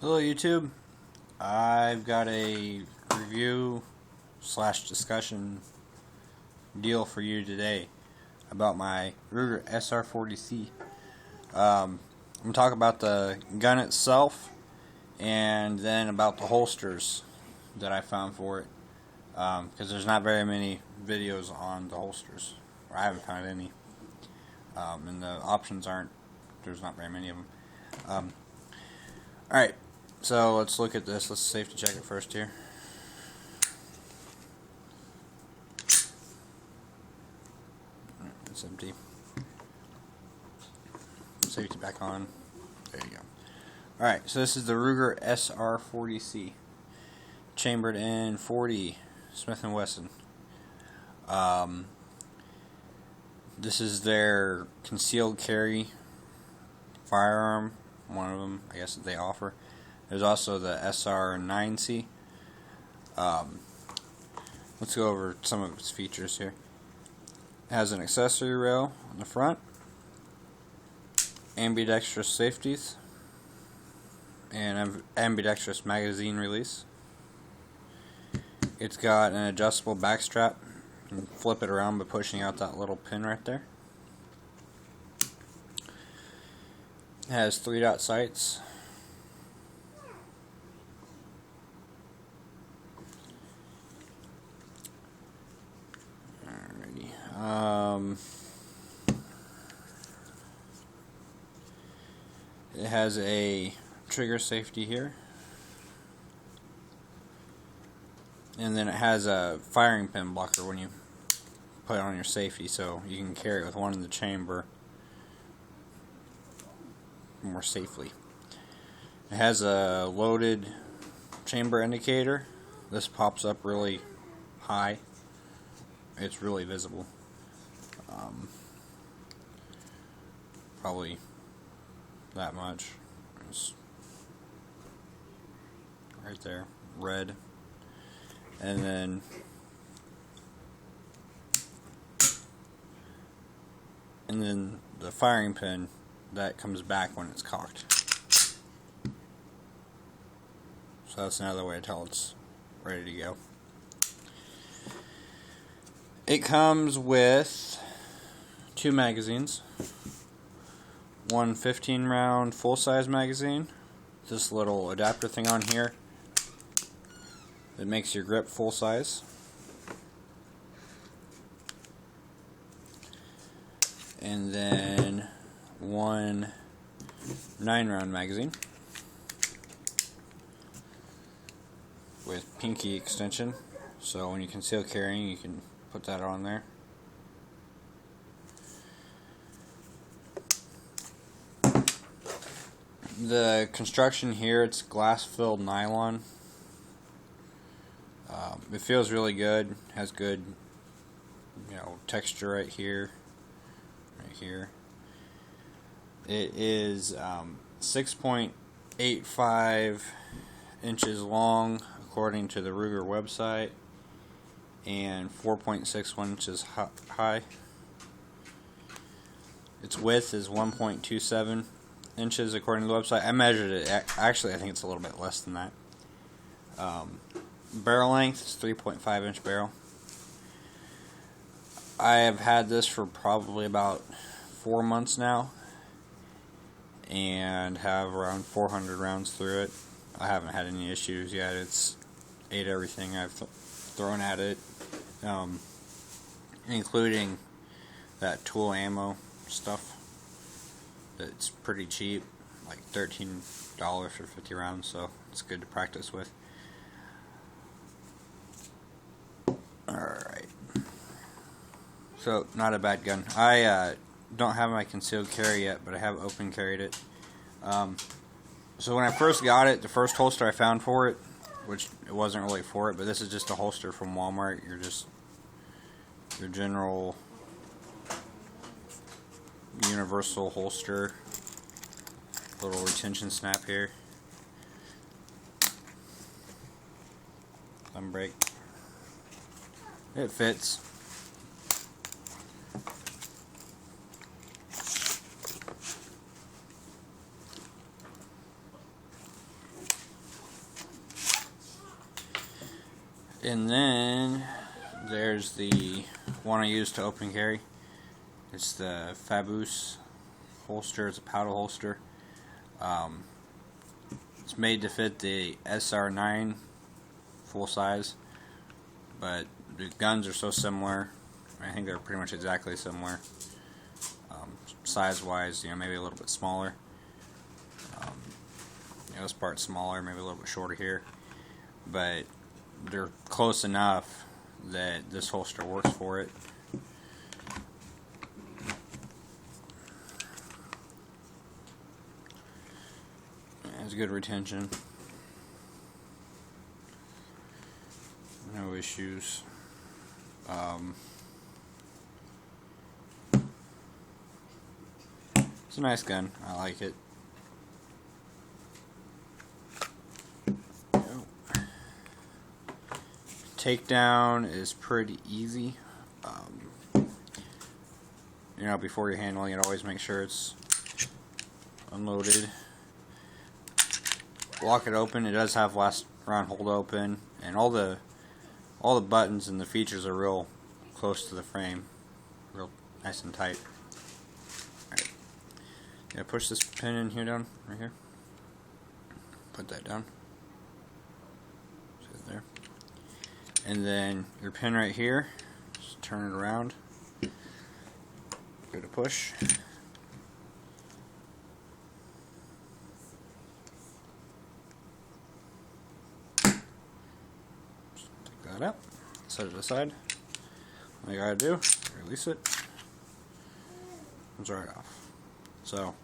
Hello YouTube, I've got a review slash discussion deal for you today about my Ruger Sr40c. I'm going to talk about the gun itself and then about the holsters that I found for it, because there's not very many videos on the holsters, or I haven't found any, and the options there's not very many of them. Alright, so let's look at this. Let's safety check it first here. It's empty. Safety back on. There you go. Alright, so this is the Ruger Sr40c. Chambered in 40 Smith & Wesson. This is their concealed carry firearm. One of them, I guess, that they offer. There's also the Sr40c. Let's go over some of its features here. It has an accessory rail on the front, ambidextrous safeties, and ambidextrous magazine release. It's got an adjustable back strap. You can flip it around by pushing out that little pin right there. It has 3-dot sights. Alrighty. It has a trigger safety here. And then it has a firing pin blocker when you put it on your safety, so you can carry it with one in the chamber more safely. It has a loaded chamber indicator. This pops up really high. It's really visible. Probably that much. It's right there, red. And then the firing pin that comes back when it's cocked. So that's another way to tell it's ready to go. It comes with 2 magazines. One 15-round full-size magazine. This little adapter thing on here that makes your grip full-size. And then one 9-round magazine with pinky extension, so when you conceal carrying you can put that on there. The construction here, it's glass-filled nylon. It feels really good. Has good, texture right here. It is 6.85 inches long according to the Ruger website, and 4.61 inches high. Its width is 1.27 inches according to the website. I measured it. Actually, I think it's a little bit less than that. Barrel length is 3.5 inch barrel. I have had this for probably about 4 months now and have around 400 rounds through it. I haven't had any issues yet. It's ate everything I've thrown at it, including that tool ammo stuff that's pretty cheap, like $13 for 50 rounds, so it's good to practice with. Alright, so not a bad gun. I don't have my concealed carry yet, but I have open carried it. So when I first got it, the first holster I found for it, which it wasn't really for it, but this is just a holster from Walmart. Your general universal holster. Little retention snap here. Thumb brake. It fits. And then there's the one I use to open carry. It's the Faboose holster. It's a paddle holster. It's made to fit the SR9 full size, but the guns are so similar. I think they're pretty much exactly similar. Size-wise, maybe a little bit smaller. This part's smaller, maybe a little bit shorter here, but they're close enough that this holster works for it. It has good retention. No issues. It's a nice gun. I like it. Takedown is pretty easy. Before you're handling it, always make sure it's unloaded. Lock it open. It does have last round hold open, and all the buttons and the features are real close to the frame, real nice and tight. Alright, push this pin in here down, right here. Put that down. See it there. And then your pin right here. Just turn it around. Go to push. Take that up. Set it aside. All you gotta do, release it. Comes right off. So,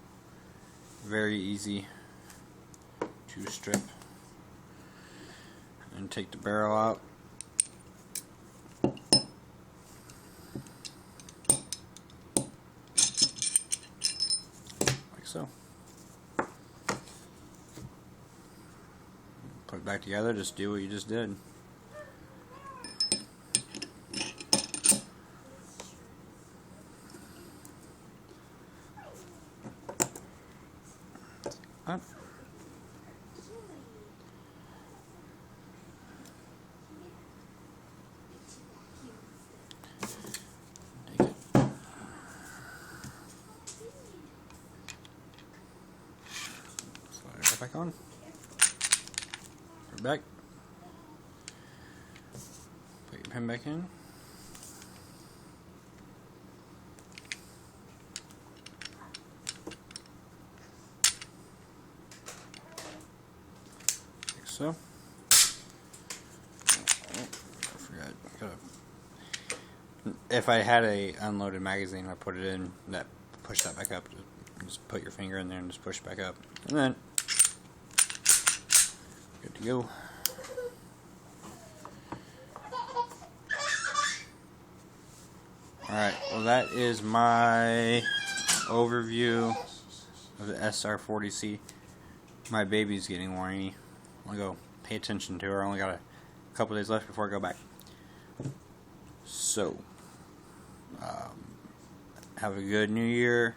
very easy to strip. And take the barrel out. Like so. Put it back together, just do what you just did. Up. Take it. Slide it right back on. Put it back. Put your pin back in. So, I forgot. If I had a unloaded magazine, I put it in. That push that back up. Just put your finger in there and just push it back up, and then good to go. All right. Well, that is my overview of the Sr40c. My baby's getting whiny. I'm going to go pay attention to her. I only got a couple days left before I go back. So, have a good new year.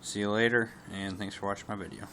See you later, and thanks for watching my video.